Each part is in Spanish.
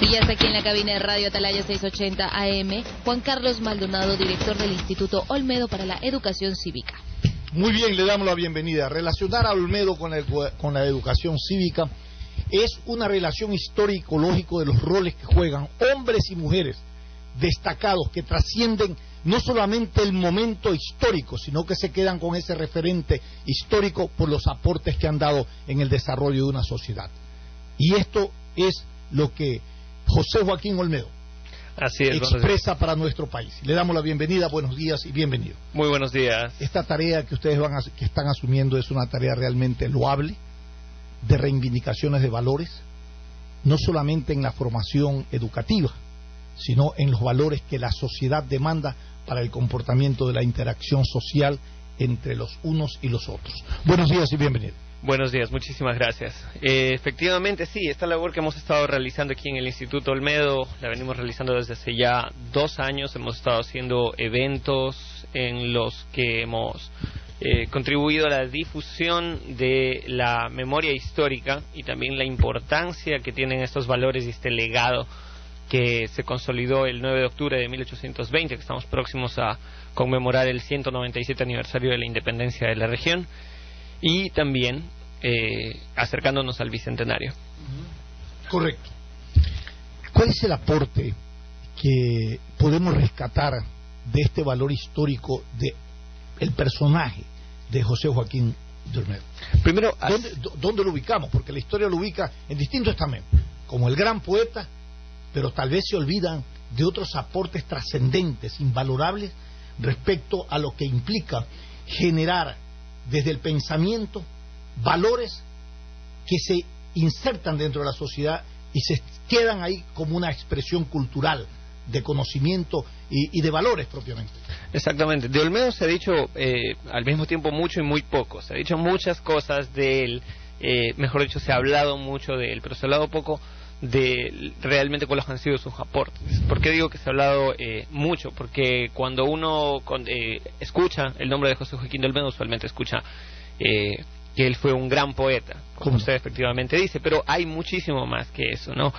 Y ya está aquí en la cabina de Radio Atalaya 680 AM, Juan Carlos Maldonado, director del Instituto Olmedo para la Educación Cívica. Muy bien, le damos la bienvenida. Relacionar a Olmedo con la educación cívica es una relación histórico-lógico de los roles que juegan hombres y mujeres destacados que trascienden no solamente el momento histórico, sino que se quedan con ese referente histórico por los aportes que han dado en el desarrollo de una sociedad. Y esto es lo que José Joaquín Olmedo expresa para nuestro país. Le damos la bienvenida, buenos días y bienvenido. Muy buenos días. Esta tarea que ustedes que están asumiendo es una tarea realmente loable, de reivindicaciones de valores, no solamente en la formación educativa, sino en los valores que la sociedad demanda para el comportamiento de la interacción social entre los unos y los otros. Buenos días y bienvenido. Buenos días, muchísimas gracias. Efectivamente, sí, esta labor que hemos estado realizando aquí en el Instituto Olmedo la venimos realizando desde hace ya 2 años. Hemos estado haciendo eventos en los que hemos contribuido a la difusión de la memoria histórica y también la importancia que tienen estos valores y este legado que se consolidó el 9 de octubre de 1820, que estamos próximos a conmemorar el 197 aniversario de la independencia de la región, y también acercándonos al bicentenario. Correcto. ¿Cuál es el aporte que podemos rescatar de este valor histórico de el personaje de José Joaquín de Olmedo? Primero, ¿Dónde lo ubicamos? Porque la historia lo ubica en distintos estamentos, como el gran poeta, pero tal vez se olvidan de otros aportes trascendentes, invalorables, respecto a lo que implica generar desde el pensamiento valores que se insertan dentro de la sociedad y se quedan ahí como una expresión cultural de conocimiento y de valores propiamente. Exactamente. De Olmedo se ha dicho al mismo tiempo mucho y muy poco. Se ha dicho muchas cosas de él, mejor dicho, se ha hablado mucho de él, pero se ha hablado poco de realmente cuáles han sido sus aportes. ¿Por qué digo que se ha hablado mucho? Porque cuando uno escucha el nombre de José Joaquín de Olmedo, usualmente escucha que él fue un gran poeta, como usted efectivamente dice, pero hay muchísimo más que eso, ¿no?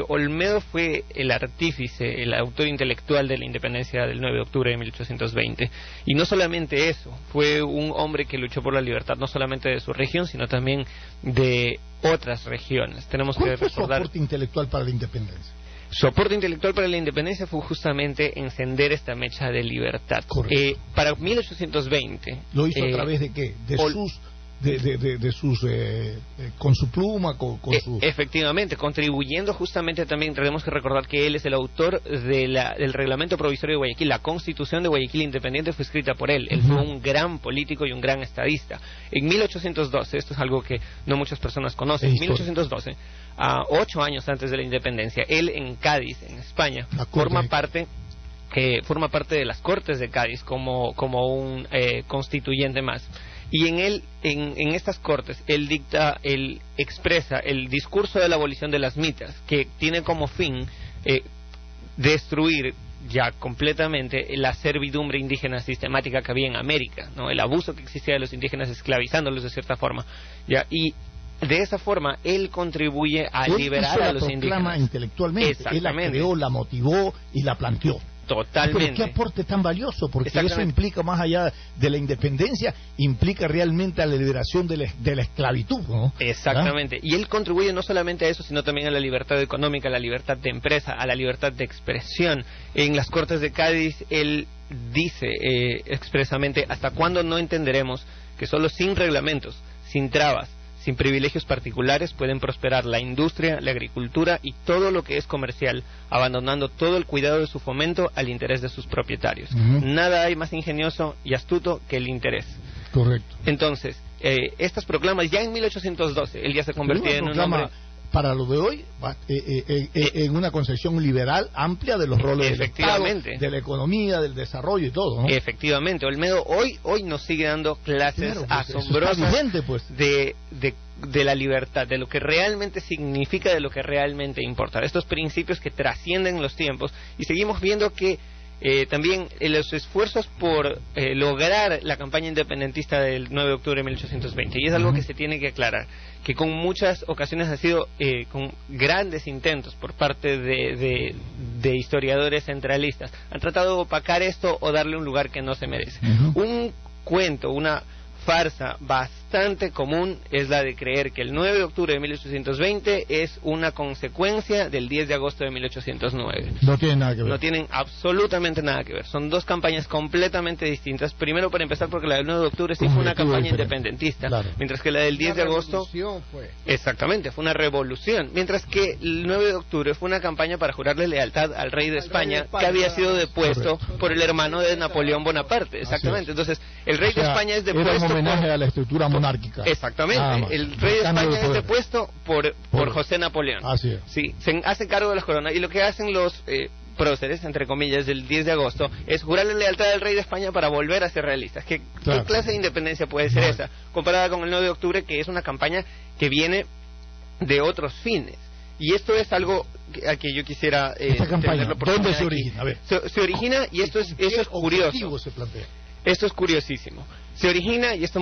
Olmedo fue el artífice, el autor intelectual de la independencia del 9 de octubre de 1820, y no solamente eso, fue un hombre que luchó por la libertad no solamente de su región, sino también de otras regiones. Tenemos que recordar su aporte intelectual para la independencia. Su aporte intelectual para la independencia fue justamente encender esta mecha de libertad. Para 1820... ¿Lo hizo a través de qué? Con su pluma, con su... Efectivamente, contribuyendo justamente también, tenemos que recordar que él es el autor del Reglamento Provisorio de Guayaquil. La Constitución de Guayaquil Independiente fue escrita por él. Él fue un gran político y un gran estadista. En 1812, esto es algo que no muchas personas conocen, en 1812, 8 años antes de la independencia, él en Cádiz, en España, forma parte de las Cortes de Cádiz como un constituyente más. Y en estas cortes, él expresa el discurso de la abolición de las mitas, que tiene como fin destruir ya completamente la servidumbre indígena sistemática que había en América, ¿no? El abuso que existía de los indígenas esclavizándolos de cierta forma, ¿ya? Y de esa forma él contribuye a liberar a los indígenas. Intelectualmente, él la creó, la motivó y la planteó. Totalmente. Pero qué aporte tan valioso, porque eso implica, más allá de la independencia, implica realmente a la liberación de la esclavitud, ¿no? Exactamente. Y él contribuye no solamente a eso, sino también a la libertad económica, a la libertad de empresa, a la libertad de expresión. En las Cortes de Cádiz, él dice expresamente: ¿hasta cuándo no entenderemos que solo sin reglamentos, sin trabas, sin privilegios particulares pueden prosperar la industria, la agricultura y todo lo que es comercial, abandonando todo el cuidado de su fomento al interés de sus propietarios? Nada hay más ingenioso y astuto que el interés. Correcto. Entonces, estas proclamas, ya en 1812, él ya se convertía en un hombre... Para lo de hoy, en una concepción liberal amplia de los roles del Estado, de la economía, del desarrollo y todo, ¿no? Efectivamente, Olmedo hoy nos sigue dando clases asombrosas vigente, pues, de la libertad, de lo que realmente significa, de lo que realmente importa, estos principios que trascienden los tiempos, y seguimos viendo que también los esfuerzos por lograr la campaña independentista del 9 de octubre de 1820. Y es algo que se tiene que aclarar, que con muchas ocasiones ha sido con grandes intentos por parte de historiadores centralistas. Han tratado de opacar esto o darle un lugar que no se merece. Un cuento, una farsa bastante común es la de creer que el 9 de octubre de 1820 es una consecuencia del 10 de agosto de 1809. No tiene nada que ver. No tienen absolutamente nada que ver. Son dos campañas completamente distintas. Primero, para empezar, porque la del 9 de octubre sí fue una campaña independentista, mientras que la del 10 de agosto... Fue. Exactamente, fue una revolución. Mientras que el 9 de octubre fue una campaña para jurarle lealtad al rey de España, que había sido depuesto por el hermano de Napoleón Bonaparte. Exactamente. Entonces, el rey de España es depuesto... Era un homenaje a la estructura monárquica. Exactamente. El rey de España es depuesto por José Napoleón. Así es. Sí, se hace cargo de las coronas. Y lo que hacen los próceres, entre comillas, del 10 de agosto, es jurarle lealtad al rey de España para volver a ser realistas. ¿Qué clase de independencia puede ser esa? Comparada con el 9 de octubre, que es una campaña que viene de otros fines. Y esto es algo a que yo quisiera... Esta campaña, ¿dónde se origina? A ver. Se origina, y esto es curioso. Se plantea? Esto es curiosísimo. Se origina, y esto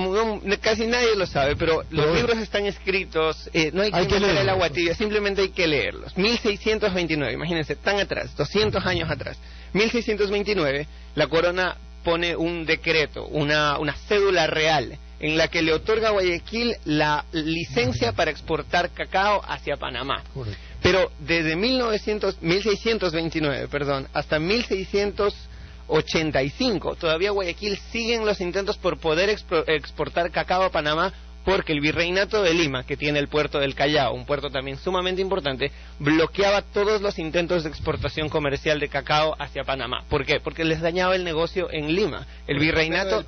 casi nadie lo sabe, pero los libros están escritos, no hay que meter el agua tibia, simplemente hay que leerlos. 1629, imagínense, tan atrás, 200 años atrás. 1629, la corona pone un decreto, una cédula real, en la que le otorga a Guayaquil la licencia para exportar cacao hacia Panamá. Correcto. Pero desde 1629, hasta 1685, todavía Guayaquil siguen los intentos por poder exportar cacao a Panamá, porque el Virreinato de Lima, que tiene el puerto del Callao, un puerto también sumamente importante, bloqueaba todos los intentos de exportación comercial de cacao hacia Panamá. ¿Por qué? Porque les dañaba el negocio en Lima. El Virreinato...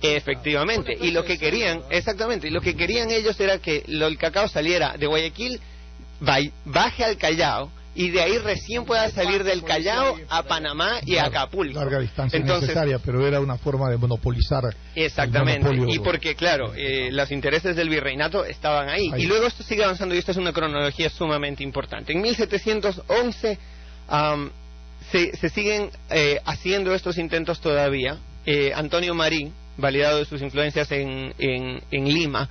Efectivamente. Y lo que querían, exactamente, y lo que querían ellos era que el cacao saliera de Guayaquil, baje al Callao, y de ahí recién pueda salir del Callao a Panamá y a Acapulco. Larga distancia necesaria, pero era una forma de monopolizar. Exactamente, y porque claro, los intereses del virreinato estaban ahí. Y luego esto sigue avanzando, y esta es una cronología sumamente importante. En 1711 se siguen haciendo estos intentos todavía. Antonio Marín, validado de sus influencias en Lima,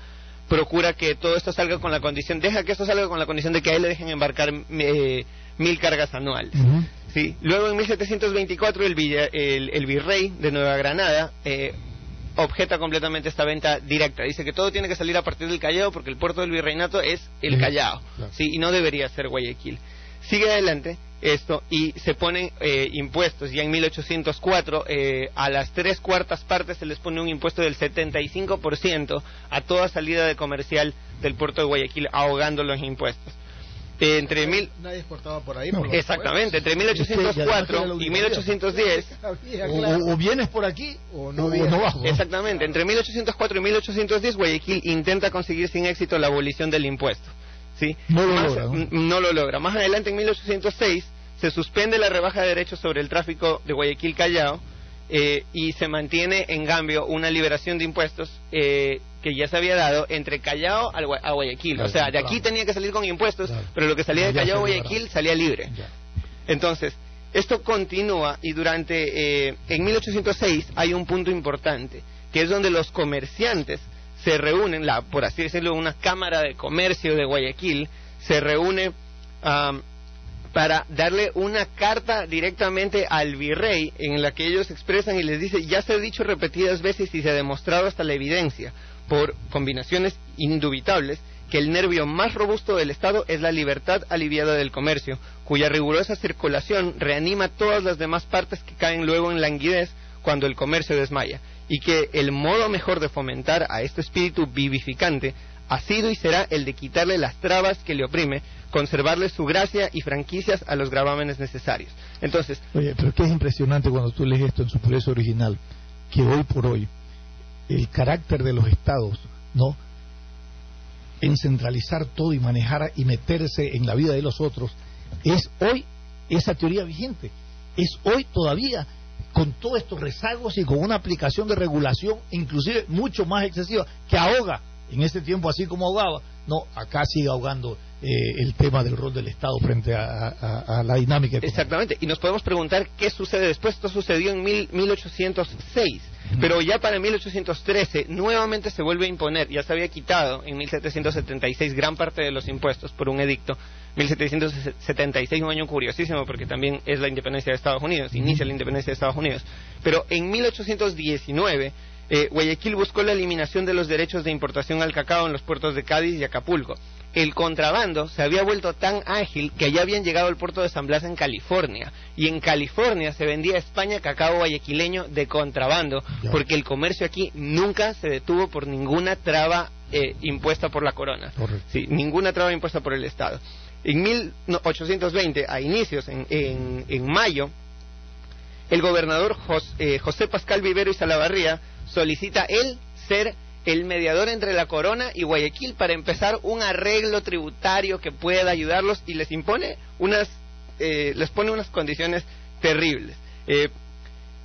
procura que todo esto salga con la condición, deja que esto salga con la condición de que a él le dejen embarcar 1000 cargas anuales. ¿Sí? Luego en 1724 el virrey de Nueva Granada objeta completamente esta venta directa. Dice que todo tiene que salir a partir del Callao, porque el puerto del virreinato es el Callao, ¿sí? Y no debería ser Guayaquil. Sigue adelante esto y se ponen impuestos. Ya en 1804 a las 3/4 partes se les pone un impuesto del 75% a toda salida de comercial del puerto de Guayaquil, ahogando los impuestos. Nadie exportaba por ahí. Exactamente, entre 1804 y 1810 o vienes por aquí o no bajo. Exactamente, entre 1804 y 1810 Guayaquil intenta conseguir sin éxito la abolición del impuesto. ¿Sí? No lo logra. Más adelante, en 1806, se suspende la rebaja de derechos sobre el tráfico de Guayaquil-Callao, y se mantiene, en cambio, una liberación de impuestos que ya se había dado entre Callao a Guayaquil. Claro, o sea, de aquí tenía que salir con impuestos, pero lo que salía de Callao a Guayaquil salía libre. Entonces, esto continúa, y en 1806 hay un punto importante, que es donde los comerciantes se reúnen, por así decirlo, una cámara de comercio de Guayaquil se reúne para darle una carta directamente al virrey, en la que ellos expresan y les dice: ya se ha dicho repetidas veces y se ha demostrado hasta la evidencia por combinaciones indubitables que el nervio más robusto del Estado es la libertad aliviada del comercio, cuya rigurosa circulación reanima todas las demás partes que caen luego en languidez cuando el comercio desmaya, y que el modo mejor de fomentar a este espíritu vivificante ha sido y será el de quitarle las trabas que le oprime, conservarle su gracia y franquicias a los gravámenes necesarios. Entonces, oye, pero que es impresionante cuando tú lees esto en su pureza original, que hoy por hoy el carácter de los estados, ¿no?, en centralizar todo y manejar y meterse en la vida de los otros, es hoy esa teoría vigente, es hoy todavía, con todos estos rezagos y con una aplicación de regulación inclusive mucho más excesiva, que ahoga en este tiempo, así como ahogaba. No, acá sigue ahogando el tema del rol del Estado frente a la dinámica económica. Exactamente, y nos podemos preguntar qué sucede después. Esto sucedió en 1806, pero ya para 1813 nuevamente se vuelve a imponer. Ya se había quitado en 1776 gran parte de los impuestos por un edicto. 1776, un año curiosísimo porque también es la independencia de Estados Unidos, inicia la independencia de Estados Unidos. Pero en 1819 Guayaquil buscó la eliminación de los derechos de importación al cacao en los puertos de Cádiz y Acapulco. El contrabando se había vuelto tan ágil que ya habían llegado al puerto de San Blas en California, y en California se vendía a España cacao guayaquileño de contrabando, porque el comercio aquí nunca se detuvo por ninguna traba impuesta por la corona. Sí, ninguna traba impuesta por el Estado. En 1820, a inicios, en mayo, el gobernador José Pascal Vivero y Salavarría solicita él ser el mediador entre la corona y Guayaquil para empezar un arreglo tributario que pueda ayudarlos, y les pone unas condiciones terribles.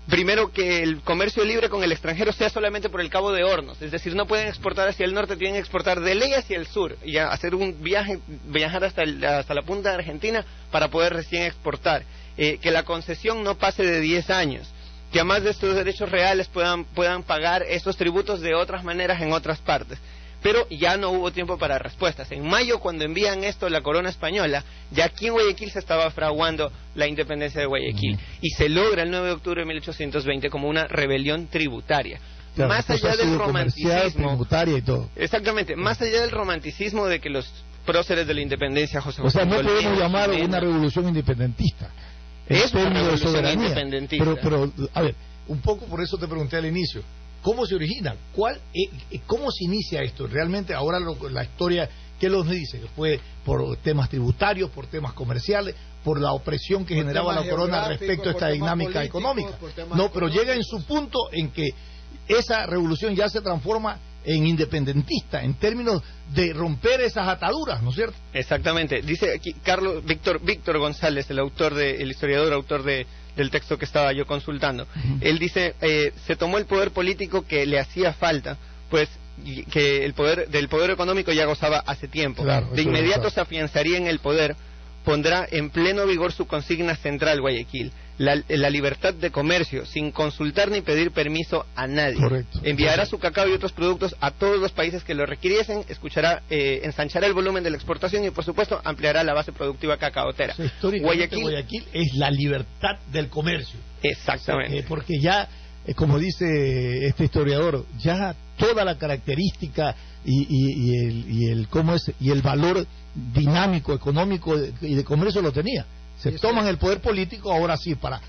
Primero, que el comercio libre con el extranjero sea solamente por el Cabo de Hornos, es decir, no pueden exportar hacia el norte, tienen que exportar de ley hacia el sur y hacer un viajar hasta la punta de Argentina para poder recién exportar. Que la concesión no pase de 10 años, que además de estos derechos reales puedan pagar estos tributos de otras maneras en otras partes. Pero ya no hubo tiempo para respuestas. En mayo, cuando envían esto a la corona española, ya aquí en Guayaquil se estaba fraguando la independencia de Guayaquil, y se logra el 9 de octubre de 1820 como una rebelión tributaria. Claro, más allá del romanticismo, tributaria y todo. Exactamente, más allá del romanticismo de que los próceres de la independencia, José O sea, no Antonio podemos llamar Jiménez, una revolución independentista. Es una términos de revolución soberanía. independentista. Pero, a ver, un poco por eso te pregunté al inicio, ¿cómo se origina? ¿Cómo se inicia esto? Realmente ahora la historia, ¿qué nos dice? Que fue por temas tributarios, por temas comerciales, por la opresión que generaba la corona respecto a esta dinámica económica. No, pero llega en su punto en que esa revolución ya se transforma en independentista, en términos de romper esas ataduras, ¿no es cierto? Exactamente. Dice aquí Víctor González, el historiador, autor del texto que estaba yo consultando. Él dice, se tomó el poder político que le hacía falta, pues que del poder económico ya gozaba hace tiempo. Claro, de inmediato se afianzaría en el poder, pondrá en pleno vigor su consigna central Guayaquil, la libertad de comercio, sin consultar ni pedir permiso a nadie. Correcto. Enviará su cacao y otros productos a todos los países que lo requiriesen, ensanchará el volumen de la exportación y, por supuesto, ampliará la base productiva cacaotera. O sea, históricamente Guayaquil es la libertad del comercio. Exactamente. O sea, porque ya, como dice este historiador, ya toda la característica y el valor dinámico, económico y de comercio lo tenía. Se toman el poder político ahora sí para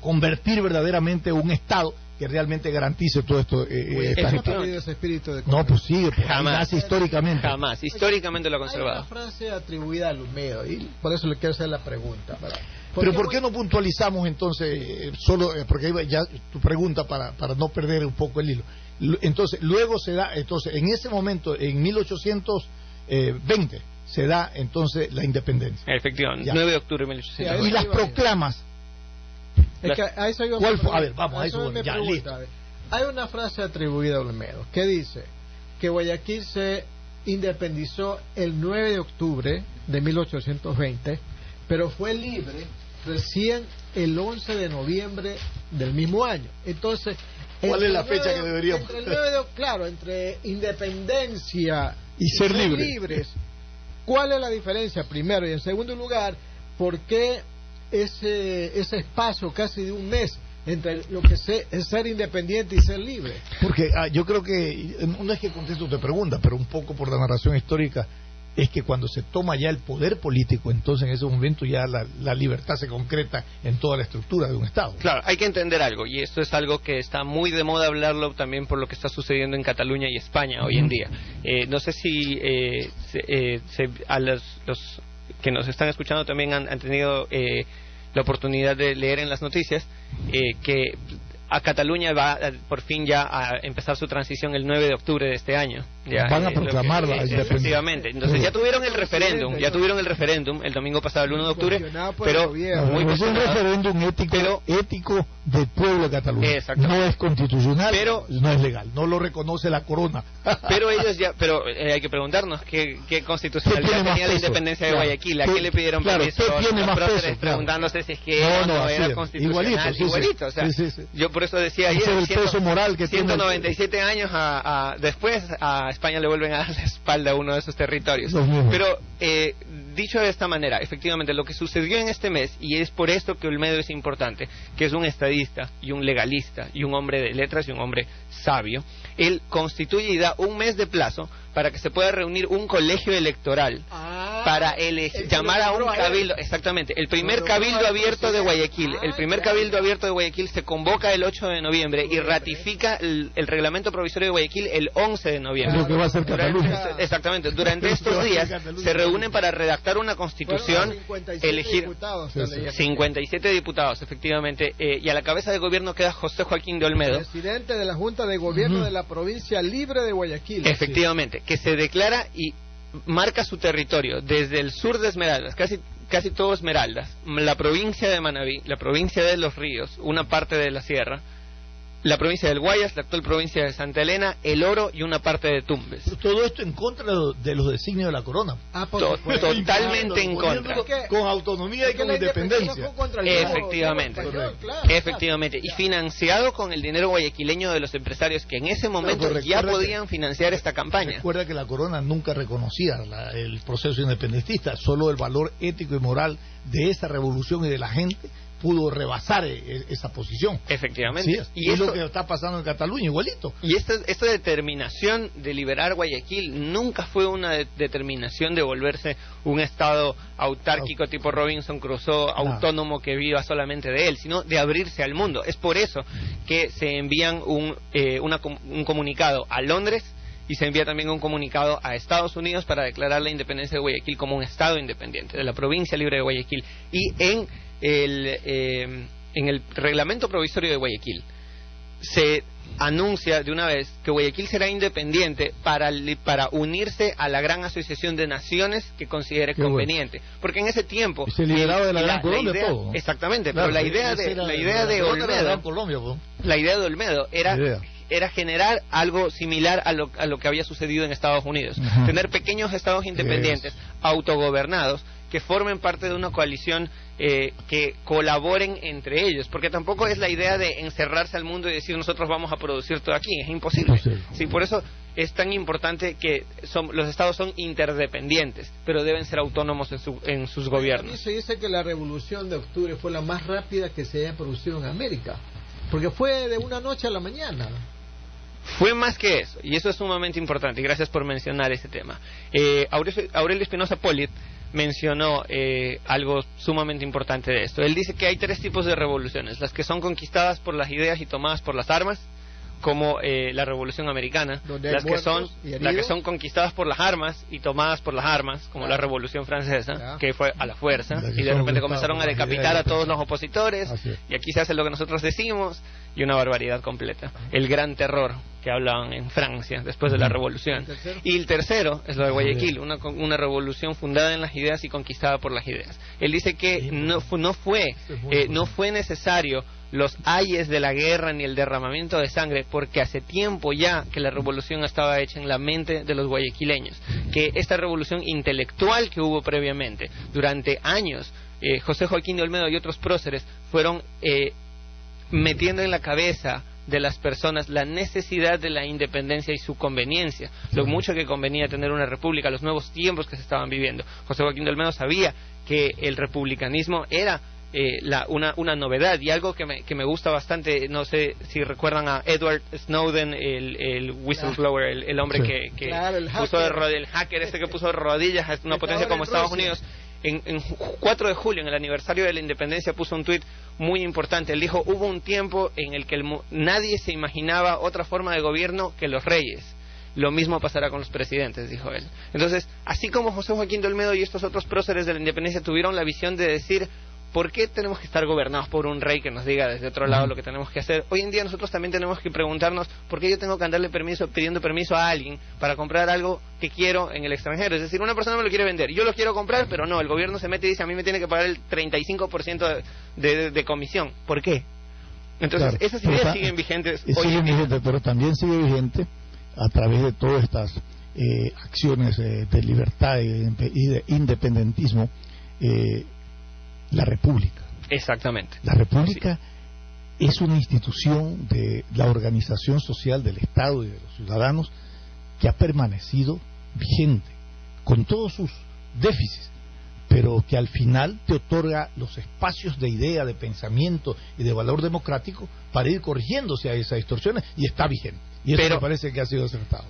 convertir verdaderamente un Estado que realmente garantice todo esto. ¿No ha perdido ese espíritu de comercio? No, pues sigue, jamás, históricamente. Jamás, históricamente lo ha conservado. Hay una frase atribuida al Olmedo y por eso le quiero hacer la pregunta. Pero ¿por qué no puntualizamos entonces solo, porque ya tu pregunta para no perder un poco el hilo? Entonces, luego se da, en ese momento, en 1820, se da entonces la independencia. Efectivamente, Ya. 9 de octubre de 1820. Y las proclamas. Es que a eso ¿Cuál fue? A ver, vamos, a eso me ya, pregunta, listo. a ver. Hay una frase atribuida a Olmedo que dice que Guayaquil se independizó el 9 de octubre de 1820, pero fue libre recién el 11 de noviembre del mismo año. Entonces, ¿cuál es la fecha que deberíamos? Entre independencia y ser libres. ¿Cuál es la diferencia? Primero, y en segundo lugar, ¿por qué ese espacio casi de un mes entre lo que es ser independiente y ser libre? Porque yo creo que, no es que contesto tu pregunta, pero un poco por la narración histórica, es que cuando se toma ya el poder político, entonces en ese momento ya la libertad se concreta en toda la estructura de un Estado. Claro, hay que entender algo, y esto es algo que está muy de moda hablarlo también por lo que está sucediendo en Cataluña y España hoy en día. No sé si a los que nos están escuchando también han tenido la oportunidad de leer en las noticias que a Cataluña va por fin ya a empezar su transición el 9 de octubre de este año. Ya, van a proclamar la independencia. Efectivamente. Entonces ya tuvieron el referéndum el domingo pasado, el 1 de octubre, pero muy es un referéndum ético del pueblo de Cataluña. No es constitucional, pero no es legal, no lo reconoce la corona. Pero ellos ya, hay que preguntarnos qué constitucionalidad tenía la independencia de Guayaquil, a qué le pidieron permiso a próceres, preguntándose si es que era constitucional. Igualito, o sea, yo por eso decía ayer, el peso moral que 197 años después a España le vuelven a dar la espalda a uno de esos territorios. Pero dicho de esta manera, efectivamente lo que sucedió en este mes, y es por esto que Olmedo es importante, que es un estadista y un legalista y un hombre de letras y un hombre sabio, él constituye y da un mes de plazo para que se pueda reunir un colegio electoral para llamar a un cabildo, exactamente, el primer cabildo abierto de Guayaquil. El primer cabildo abierto de Guayaquil se convoca el 8 de noviembre y ratifica el reglamento provisorio de Guayaquil el 11 de noviembre. Es lo que va a hacer Cataluña. Exactamente, durante estos días se reúnen para redactar una constitución, elegir 57 diputados, efectivamente, y a la cabeza de gobierno queda José Joaquín de Olmedo, presidente de la Junta de Gobierno de la provincia libre de Guayaquil. Efectivamente, que se declara y marca su territorio desde el sur de Esmeraldas, casi todo Esmeraldas, la provincia de Manabí, la provincia de Los Ríos, una parte de la sierra, la provincia del Guayas, la actual provincia de Santa Elena, El Oro y una parte de Tumbes. Pero todo esto en contra de los designios de la corona. Totalmente en contra. Con autonomía y con independencia. Efectivamente. Efectivamente. Y financiado con el dinero guayaquileño de los empresarios que en ese momento ya podían financiar esta campaña. Recuerda que la corona nunca reconocía el proceso independentista, solo el valor ético y moral de esa revolución y de la gente pudo rebasar esa posición. Efectivamente. Sí, y es lo que está pasando en Cataluña, igualito. Y esta determinación de liberar Guayaquil nunca fue una determinación de volverse un estado autárquico tipo Robinson Crusoe, autónomo que viva solamente de él, sino de abrirse al mundo. Es por eso que se envían un comunicado a Londres y se envía también un comunicado a Estados Unidos para declarar la independencia de Guayaquil como un estado independiente de la provincia libre de Guayaquil. Y en el reglamento provisorio de Guayaquil se anuncia de una vez que Guayaquil será independiente para unirse a la gran asociación de naciones que considere conveniente, porque en ese tiempo se liberaba de la Gran Colombia todo, ¿no? Exactamente, claro, pero la idea de Olmedo era generar algo similar a lo que había sucedido en Estados Unidos, tener pequeños estados independientes, autogobernados, que formen parte de una coalición que colaboren entre ellos, porque tampoco es la idea de encerrarse al mundo y decir nosotros vamos a producir todo aquí, es imposible. Sí, por eso es tan importante que los estados son interdependientes, pero deben ser autónomos en sus gobiernos. A mí se dice que la revolución de octubre fue la más rápida que se haya producido en América, porque fue de una noche a la mañana. Fue más que eso, y eso es sumamente importante, y gracias por mencionar ese tema. Aurelio Espinosa Polit mencionó algo sumamente importante de esto. Él dice que hay tres tipos de revoluciones: las que son conquistadas por las ideas y tomadas por las armas, como la Revolución Americana, las que son conquistadas por las armas y tomadas por las armas, como la Revolución Francesa, que fue a la fuerza, y de repente comenzaron a decapitar a todos los opositores, y aquí se hace lo que nosotros decimos, y una barbaridad completa. El gran terror que hablaban en Francia después de la revolución. Y el tercero es lo de Guayaquil, una revolución fundada en las ideas y conquistada por las ideas. Él dice que no fue necesario los ayes de la guerra ni el derramamiento de sangre, porque hace tiempo ya que la revolución estaba hecha en la mente de los guayaquileños, que esta revolución intelectual que hubo previamente durante años, José Joaquín de Olmedo y otros próceres fueron metiendo en la cabeza de las personas la necesidad de la independencia y su conveniencia, lo mucho que convenía tener una república, los nuevos tiempos que se estaban viviendo. José Joaquín de Olmedo sabía que el republicanismo era una novedad, y algo que me gusta bastante. No sé si recuerdan a Edward Snowden, el whistleblower, el hombre que puso el hacker que puso de rodillas a una potencia como Estados Unidos. En 4 de julio, en el aniversario de la independencia, puso un tuit muy importante. Él dijo: hubo un tiempo en el que nadie se imaginaba otra forma de gobierno que los reyes. Lo mismo pasará con los presidentes, dijo él. Entonces, así como José Joaquín de Olmedo y estos otros próceres de la independencia tuvieron la visión de decir: ¿por qué tenemos que estar gobernados por un rey que nos diga desde otro lado lo que tenemos que hacer? Hoy en día nosotros también tenemos que preguntarnos por qué yo tengo que andarle pidiendo permiso a alguien para comprar algo que quiero en el extranjero. Es decir, una persona me lo quiere vender, yo lo quiero comprar, pero no, el gobierno se mete y dice, a mí me tiene que pagar el 35% de comisión. ¿Por qué? Entonces, claro, esas ideas siguen vigentes hoy en día. Pero también sigue vigente a través de todas estas acciones de libertad y de independentismo, la República. Exactamente. La República es una institución de la organización social del Estado y de los ciudadanos que ha permanecido vigente, con todos sus déficits, pero que al final te otorga los espacios de idea, de pensamiento y de valor democrático para ir corrigiéndose a esas distorsiones, y está vigente. Y eso me parece que ha sido acertado.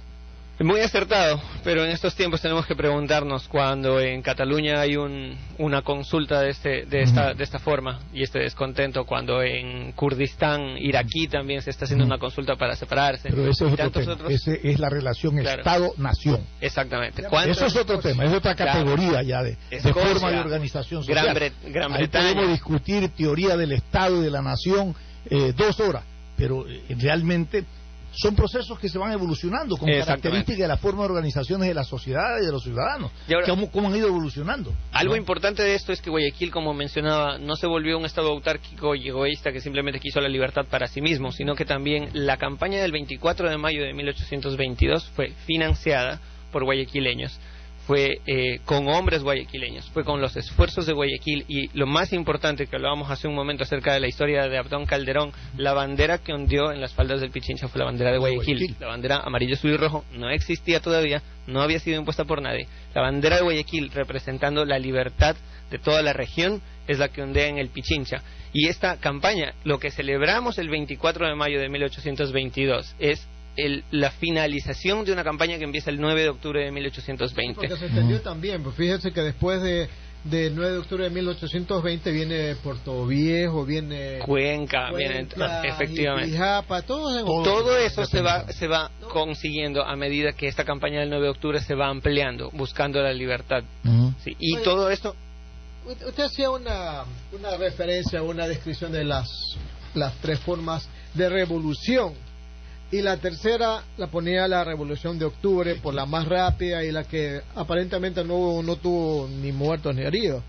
Muy acertado, pero en estos tiempos tenemos que preguntarnos, cuando en Cataluña hay una consulta de esta forma y este descontento, cuando en Kurdistán iraquí también se está haciendo una consulta para separarse. Pero ese es otro tema, ese es la relación, claro, Estado-Nación. Exactamente. Eso es otro tema, es otra categoría, claro, ya de forma de organización social. Gran Ahí Bretaña. podemos discutir teoría del Estado y de la Nación 2 horas, pero realmente son procesos que se van evolucionando con características de la forma de organizaciones de la sociedad y de los ciudadanos. Y ahora, ¿cómo han ido evolucionando? Algo importante de esto es que Guayaquil, como mencionaba, no se volvió un estado autárquico y egoísta que simplemente quiso la libertad para sí mismo, sino que también la campaña del 24 de mayo de 1822 fue financiada por guayaquileños, fue con hombres guayaquileños, fue con los esfuerzos de Guayaquil, y lo más importante, que hablábamos hace un momento acerca de la historia de Abdón Calderón, la bandera que ondeó en las faldas del Pichincha fue la bandera de Guayaquil. La bandera amarillo, azul y rojo no existía todavía, no había sido impuesta por nadie. La bandera de Guayaquil, representando la libertad de toda la región, es la que ondea en el Pichincha. Y esta campaña, lo que celebramos el 24 de mayo de 1822, es la finalización de una campaña que empieza el 9 de octubre de 1820. Porque se entendió también, pues fíjese que después del 9 de octubre de 1820 viene Puerto Viejo, viene Cuenca, viene efectivamente Ijapa, todo eso se va consiguiendo a medida que esta campaña del 9 de octubre se va ampliando, buscando la libertad. Sí, y oye, todo esto. Usted hacía una referencia, una descripción de las 3 formas de revolución, y la tercera la ponía la Revolución de Octubre por la más rápida y la que aparentemente no tuvo ni muertos ni heridos.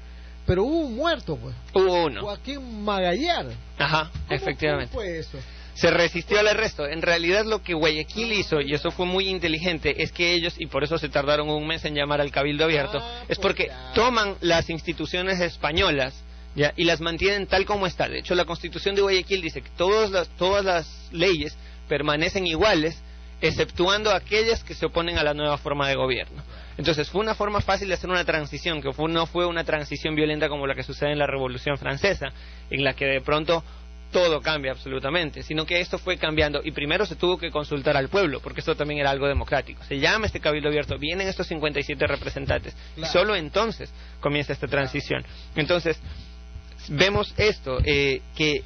Pero hubo un muerto, pues. Hubo uno. Joaquín Magallar. Ajá, efectivamente. ¿Cómo fue eso? Se resistió al arresto. En realidad lo que Guayaquil hizo, y eso fue muy inteligente, es que ellos, y por eso se tardaron un mes en llamar al Cabildo Abierto, es porque toman las instituciones españolas, ¿ya?, y las mantienen tal como está. De hecho, la Constitución de Guayaquil dice que todas las leyes permanecen iguales, exceptuando aquellas que se oponen a la nueva forma de gobierno. Entonces fue una forma fácil de hacer una transición, que no fue una transición violenta como la que sucede en la Revolución Francesa, en la que de pronto todo cambia absolutamente, sino que esto fue cambiando, y primero se tuvo que consultar al pueblo, porque esto también era algo democrático. Se llama este Cabildo Abierto, vienen estos 57 representantes, claro, y solo entonces comienza esta transición. Entonces vemos esto, que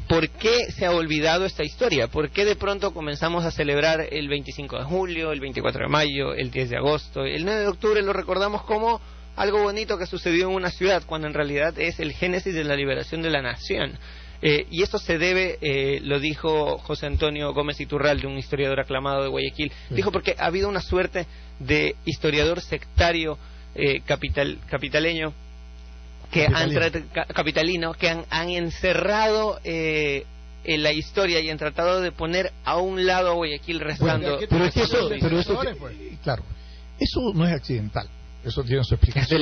¿por qué se ha olvidado esta historia? ¿Por qué de pronto comenzamos a celebrar el 25 de julio, el 24 de mayo, el 10 de agosto? El 9 de octubre lo recordamos como algo bonito que sucedió en una ciudad, cuando en realidad es el génesis de la liberación de la nación. Y esto se debe, lo dijo José Antonio Gómez Iturralde, un historiador aclamado de Guayaquil, dijo porque ha habido una suerte de historiador sectario capitaleño, capitalino, que han encerrado en la historia y han tratado de poner a un lado a Guayaquil restando. Pero eso, claro, eso no es accidental, eso tiene su explicación.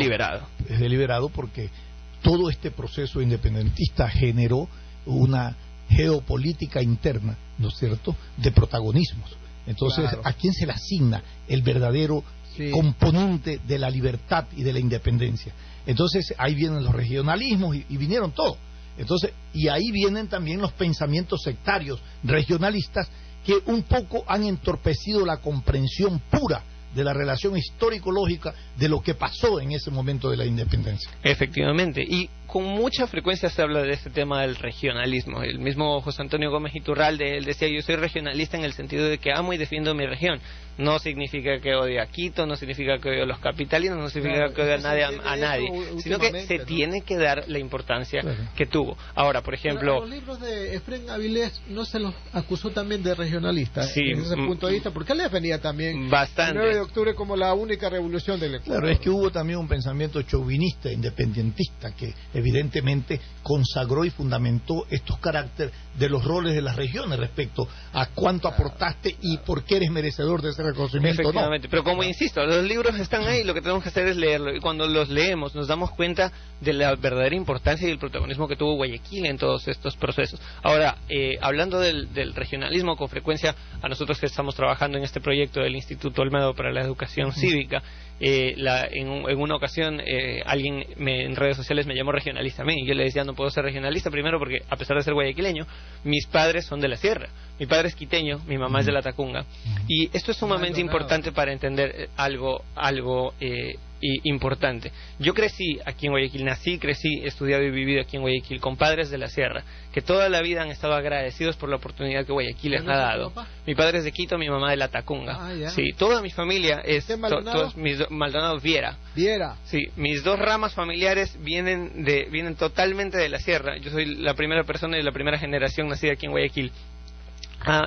Es deliberado porque todo este proceso independentista generó una geopolítica interna, ¿no es cierto?, de protagonismos. Entonces, claro, ¿a quién se le asigna el verdadero componente de la libertad y de la independencia? Entonces ahí vienen los regionalismos y vinieron todos. Entonces, y ahí vienen también los pensamientos sectarios regionalistas que un poco han entorpecido la comprensión pura de la relación histórico-lógica de lo que pasó en ese momento de la independencia. Efectivamente, y con mucha frecuencia se habla de este tema del regionalismo. El mismo José Antonio Gómez Iturralde, él decía: yo soy regionalista en el sentido de que amo y defiendo mi región. no significa que odie a Quito, no significa que odie a los capitalinos, no significa que odie a nadie, sino que se tiene que dar la importancia que tuvo. Ahora, por ejemplo... Los libros de Efrén Avilés no se los acusó también de regionalistas, sí, desde ese punto de vista, porque él defendía también bastante el 9 de octubre como la única revolución del Ecuador. Claro, es que hubo también un pensamiento chauvinista, independentista, que evidentemente consagró y fundamentó estos caracteres de los roles de las regiones respecto a cuánto aportaste y por qué eres merecedor de ese reconocimiento. Efectivamente, no. Pero como insisto, los libros están ahí, lo que tenemos que hacer es leerlo, y cuando los leemos nos damos cuenta de la verdadera importancia y el protagonismo que tuvo Guayaquil en todos estos procesos. Ahora, hablando del regionalismo, con frecuencia a nosotros que estamos trabajando en este proyecto del Instituto Olmedo para la Educación Cívica, en una ocasión alguien en redes sociales me llamó regionalista a mí, y yo le decía no puedo ser regionalista, primero porque a pesar de ser guayaquileño, mis padres son de la sierra, mi padre es quiteño, mi mamá es de la Tacunga, y esto es sumamente importante para entender algo importante. Yo crecí aquí en Guayaquil, nací, crecí, estudiado y vivido aquí en Guayaquil con padres de la sierra que toda la vida han estado agradecidos por la oportunidad que Guayaquil les ha dado. Mi padre es de Quito, mi mamá de la Tacunga. Sí, toda mi familia es Maldonado Viera. Sí, mis dos ramas familiares vienen totalmente de la sierra. Yo soy la primera persona y la primera generación nacida aquí en Guayaquil.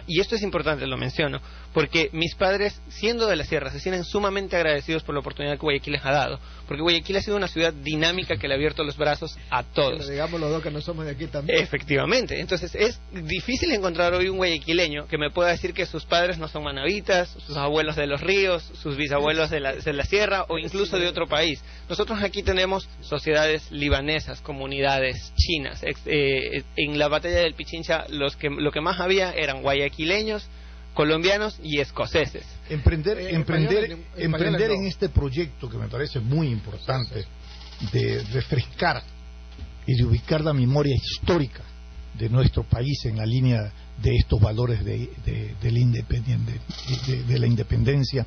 Y esto es importante, lo menciono, porque mis padres, siendo de la sierra, se sienten sumamente agradecidos por la oportunidad que Guayaquil les ha dado, porque Guayaquil ha sido una ciudad dinámica que le ha abierto los brazos a todos. Pero digamos los dos que no somos de aquí también. Efectivamente, entonces es difícil encontrar hoy un guayaquileño que me pueda decir que sus padres no son manavitas, sus abuelos de los ríos, sus bisabuelos de la sierra o incluso de otro país. Nosotros aquí tenemos sociedades libanesas, comunidades chinas. En la batalla del Pichincha lo que más había eran guayaquileños, colombianos y escoceses. Emprender en este proyecto que me parece muy importante de refrescar y de ubicar la memoria histórica de nuestro país en la línea de estos valores de la independencia,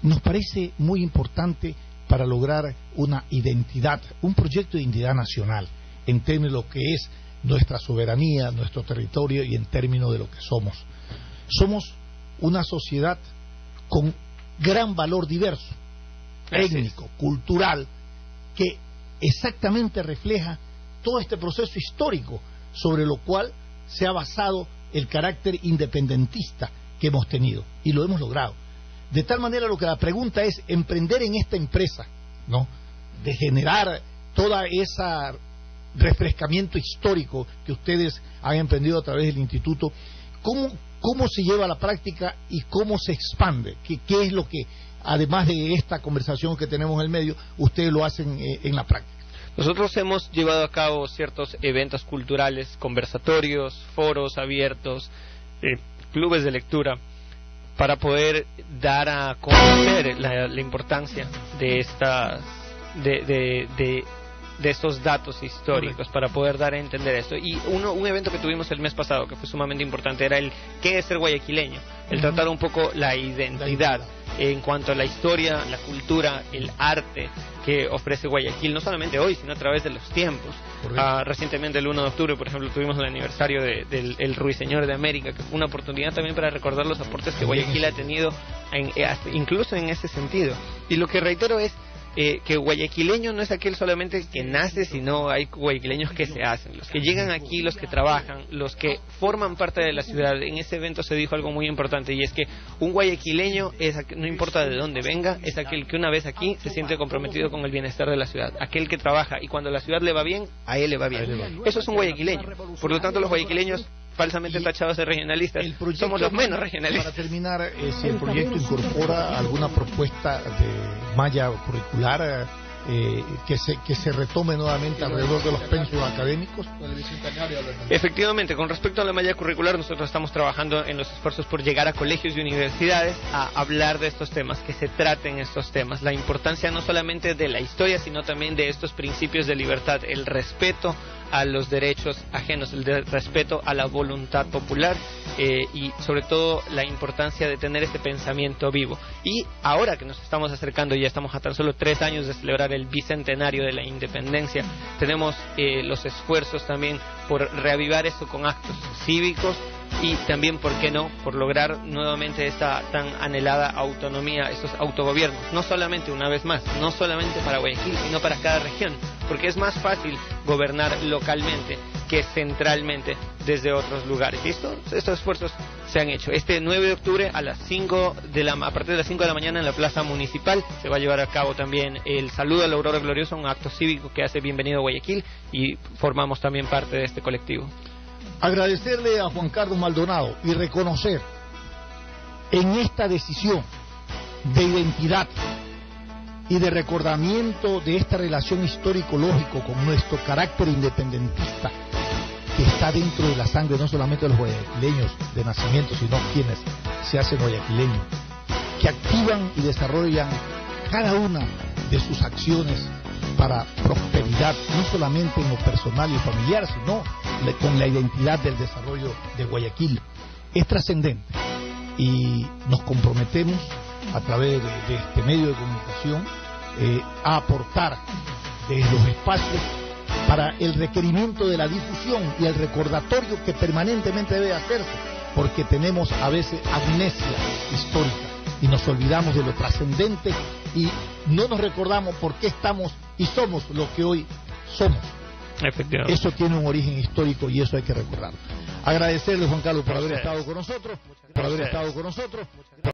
nos parece muy importante para lograr una identidad, un proyecto de identidad nacional en términos de lo que es nuestra soberanía, nuestro territorio y en términos de lo que somos. Somos una sociedad con gran valor diverso, étnico, cultural, que exactamente refleja todo este proceso histórico sobre lo cual se ha basado el carácter independentista que hemos tenido y lo hemos logrado. De tal manera lo que la pregunta es emprender en esta empresa, ¿no?, de generar toda esa refrescamiento histórico que ustedes han emprendido a través del instituto. ¿Cómo se lleva a la práctica y cómo se expande? ¿Qué es lo que, además de esta conversación que tenemos en el medio, ustedes lo hacen en la práctica? Nosotros hemos llevado a cabo ciertos eventos culturales, conversatorios, foros abiertos, clubes de lectura, para poder dar a conocer la importancia de estos datos históricos, para poder dar a entender esto. Y un evento que tuvimos el mes pasado que fue sumamente importante era el ¿qué es ser guayaquileño? El tratar un poco la identidad en cuanto a la historia, la cultura, el arte que ofrece Guayaquil, no solamente hoy, sino a través de los tiempos. Recientemente, el 1 de octubre, por ejemplo, tuvimos el aniversario del Ruiseñor de América, que fue una oportunidad también para recordar los aportes que Guayaquil ha tenido, incluso en ese sentido. Y lo que reitero es que guayaquileño no es aquel solamente que nace, sino hay guayaquileños que se hacen, los que llegan aquí, los que trabajan, los que forman parte de la ciudad. En ese evento se dijo algo muy importante, y es que un guayaquileño no importa de dónde venga, es aquel que una vez aquí se siente comprometido con el bienestar de la ciudad, aquel que trabaja y cuando la ciudad le va bien, a él le va bien. Eso es un guayaquileño. Por lo tanto, los guayaquileños falsamente tachados de regionalistas somos los menos regionalistas. Para terminar, si el proyecto incorpora alguna propuesta de malla curricular que se retome nuevamente alrededor de los pensos académicos. Efectivamente, con respecto a la malla curricular, nosotros estamos trabajando en los esfuerzos por llegar a colegios y universidades a hablar de estos temas, que se traten estos temas, la importancia no solamente de la historia, sino también de estos principios de libertad, el respeto a los derechos ajenos, el respeto a la voluntad popular, y sobre todo la importancia de tener este pensamiento vivo. Y ahora que nos estamos acercando, ya estamos a tan solo 3 años de celebrar el bicentenario de la independencia, tenemos los esfuerzos también por reavivar esto con actos cívicos, y también, ¿por qué no?, por lograr nuevamente esta tan anhelada autonomía, estos autogobiernos, no solamente, una vez más, no solamente para Guayaquil, sino para cada región, porque es más fácil gobernar localmente que centralmente desde otros lugares. Y estos esfuerzos se han hecho. Este 9 de octubre a partir de las 5 de la mañana en la Plaza Municipal se va a llevar a cabo también el saludo a la Aurora Gloriosa, un acto cívico que hace bienvenido a Guayaquil, y formamos también parte de este colectivo. Agradecerle a Juan Carlos Maldonado y reconocer en esta decisión de identidad y de recordamiento de esta relación histórico-lógico con nuestro carácter independentista que está dentro de la sangre no solamente de los guayaquileños de nacimiento, sino quienes se hacen guayaquileños, que activan y desarrollan cada una de sus acciones para prosperidad, no solamente en lo personal y familiar, sino con la identidad del desarrollo de Guayaquil. Es trascendente y nos comprometemos a través de este medio de comunicación a aportar desde los espacios para el requerimiento de la difusión y el recordatorio que permanentemente debe hacerse, porque tenemos a veces amnesia histórica y nos olvidamos de lo trascendente y no nos recordamos por qué estamos y somos lo que hoy somos. Efectivamente. Eso tiene un origen histórico y eso hay que recordarlo. Agradecerle, Juan Carlos, por haber estado con nosotros.